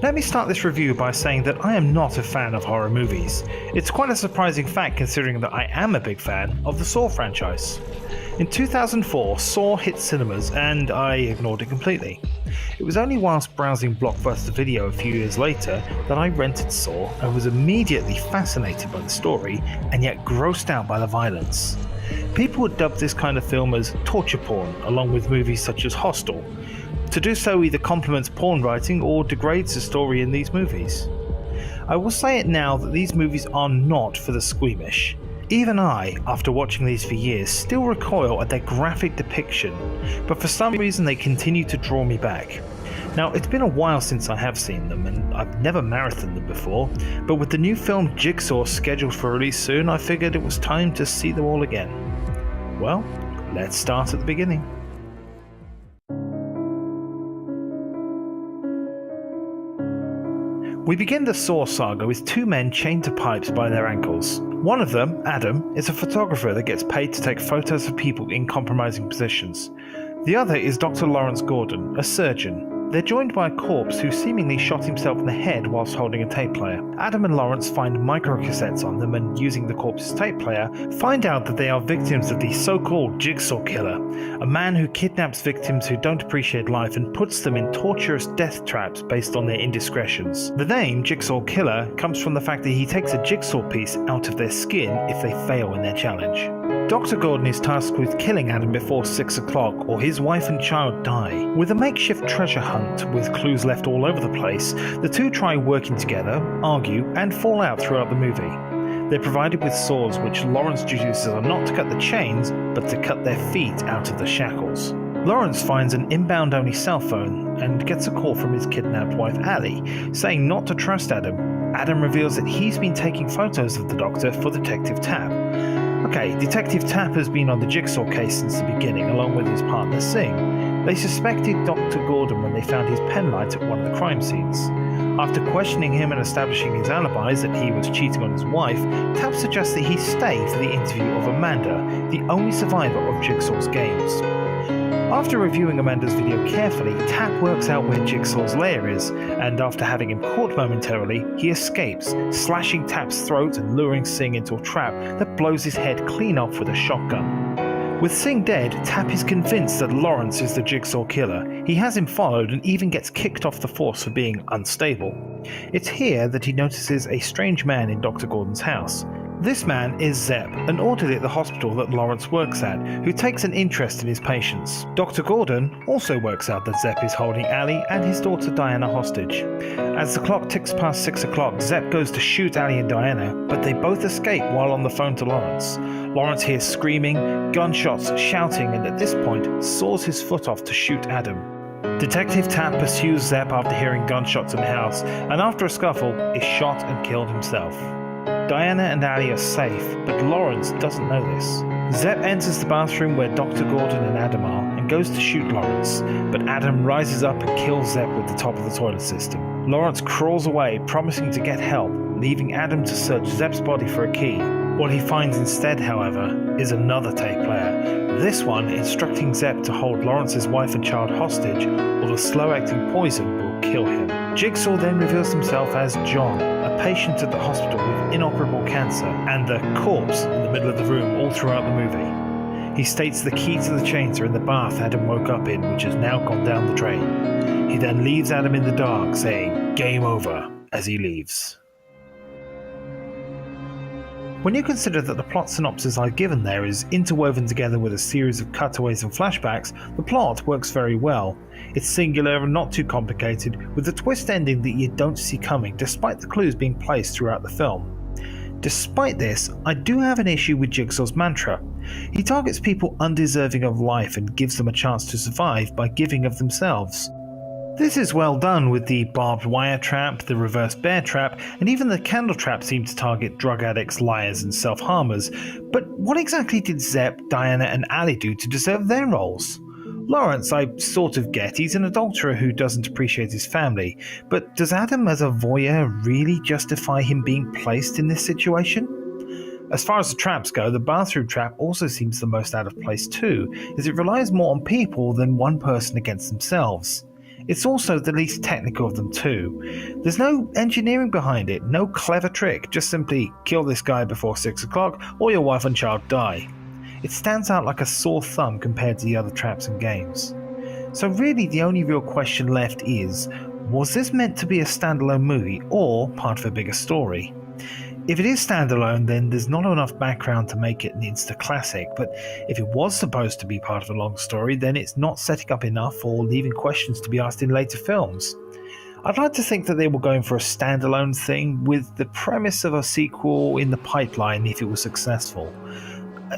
Let me start this review by saying that I am not a fan of horror movies. It's quite a surprising fact considering that I am a big fan of the Saw franchise. In 2004, Saw hit cinemas and I ignored it completely. It was only whilst browsing Blockbuster Video a few years later that I rented Saw and was immediately fascinated by the story and yet grossed out by the violence. People would dub this kind of film as torture porn, along with movies such as Hostel. To do so either complements porn writing or degrades the story in these movies. I will say it now that these movies are not for the squeamish. Even I, after watching these for years, still recoil at their graphic depiction, but for some reason they continue to draw me back. Now, it's been a while since I have seen them, and I've never marathoned them before, but with the new film Jigsaw scheduled for release soon, I figured it was time to see them all again. Well, let's start at the beginning. We begin the Saw saga with two men chained to pipes by their ankles. One of them, Adam, is a photographer that gets paid to take photos of people in compromising positions. The other is Dr. Lawrence Gordon, a surgeon. They're joined by a corpse who seemingly shot himself in the head whilst holding a tape player. Adam and Lawrence find microcassettes on them and, using the corpse's tape player, find out that they are victims of the so-called Jigsaw Killer, a man who kidnaps victims who don't appreciate life and puts them in torturous death traps based on their indiscretions. The name Jigsaw Killer comes from the fact that he takes a jigsaw piece out of their skin if they fail in their challenge. Dr. Gordon is tasked with killing Adam before 6 o'clock or his wife and child die. With a makeshift treasure hunt with clues left all over the place, the two try working together, argue, and fall out throughout the movie. They're provided with saws which Lawrence deduces are not to cut the chains, but to cut their feet out of the shackles. Lawrence finds an inbound-only cell phone and gets a call from his kidnapped wife Allie, saying not to trust Adam. Adam reveals that he's been taking photos of the doctor for Detective Tapp. Okay, Detective Tapp has been on the Jigsaw case since the beginning, along with his partner Singh. They suspected Dr. Gordon when they found his penlight at one of the crime scenes. After questioning him and establishing his alibis that he was cheating on his wife, Tapp suggests that he stay for the interview of Amanda, the only survivor of Jigsaw's games. After reviewing Amanda's video carefully, Tapp works out where Jigsaw's lair is, and after having him caught momentarily, he escapes, slashing Tapp's throat and luring Singh into a trap that blows his head clean off with a shotgun. With Singh dead, Tapp is convinced that Lawrence is the Jigsaw Killer. He has him followed and even gets kicked off the force for being unstable. It's here that he notices a strange man in Dr. Gordon's house. This man is Zep, an orderly at the hospital that Lawrence works at, who takes an interest in his patients. Dr. Gordon also works out that Zep is holding Allie and his daughter Diana hostage. As the clock ticks past 6 o'clock, Zep goes to shoot Allie and Diana, but they both escape while on the phone to Lawrence. Lawrence hears screaming, gunshots, shouting, and at this point saws his foot off to shoot Adam. Detective Tapp pursues Zep after hearing gunshots in the house, and after a scuffle, is shot and killed himself. Diana and Allie are safe, but Lawrence doesn't know this. Zep enters the bathroom where Dr. Gordon and Adam are and goes to shoot Lawrence, but Adam rises up and kills Zep with the top of the toilet system. Lawrence crawls away, promising to get help, leaving Adam to search Zep's body for a key. What he finds instead, however, is another tape player, this one instructing Zep to hold Lawrence's wife and child hostage, or the slow-acting poison will kill him. Jigsaw then reveals himself as John, a patient at the hospital with inoperable cancer, and the corpse in the middle of the room all throughout the movie. He states the key to the chains are in the bath Adam woke up in, which has now gone down the drain. He then leaves Adam in the dark, saying, "Game over," as he leaves. When you consider that the plot synopsis I've given there is interwoven together with a series of cutaways and flashbacks, the plot works very well. It's singular and not too complicated, with a twist ending that you don't see coming despite the clues being placed throughout the film. Despite this, I do have an issue with Jigsaw's mantra. He targets people undeserving of life and gives them a chance to survive by giving of themselves. This is well done, with the barbed wire trap, the reverse bear trap, and even the candle trap seem to target drug addicts, liars, and self-harmers. But what exactly did Zep, Diana, and Allie do to deserve their roles? Lawrence, I sort of get, he's an adulterer who doesn't appreciate his family, but does Adam as a voyeur really justify him being placed in this situation? As far as the traps go, the bathroom trap also seems the most out of place too, as it relies more on people than one person against themselves. It's also the least technical of them too. There's no engineering behind it, no clever trick, just simply kill this guy before 6 o'clock or your wife and child die. It stands out like a sore thumb compared to the other traps and games. So really the only real question left is, was this meant to be a standalone movie or part of a bigger story? If it is standalone, then there's not enough background to make it an instant classic, but if it was supposed to be part of a long story, then it's not setting up enough or leaving questions to be asked in later films. I'd like to think that they were going for a standalone thing with the premise of a sequel in the pipeline if it was successful.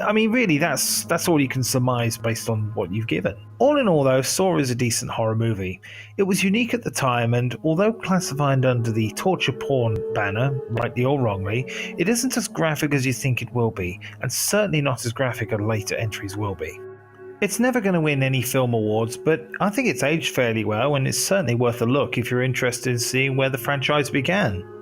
I mean, really, that's all you can surmise based on what you've given. All in all, though, Saw is a decent horror movie. It was unique at the time, and although classified under the torture porn banner, rightly or wrongly, it isn't as graphic as you think it will be, and certainly not as graphic as later entries will be. It's never going to win any film awards, but I think it's aged fairly well, and it's certainly worth a look if you're interested in seeing where the franchise began.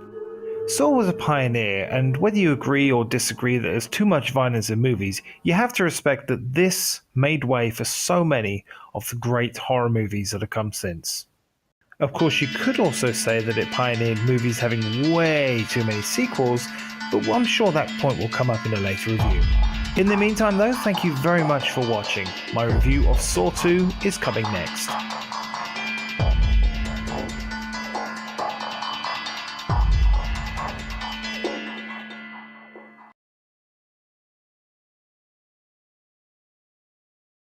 Saw was a pioneer, and whether you agree or disagree that there's too much violence in movies, you have to respect that this made way for so many of the great horror movies that have come since. Of course, you could also say that it pioneered movies having way too many sequels, but I'm sure that point will come up in a later review. In the meantime though, thank you very much for watching. My review of Saw 2 is coming next.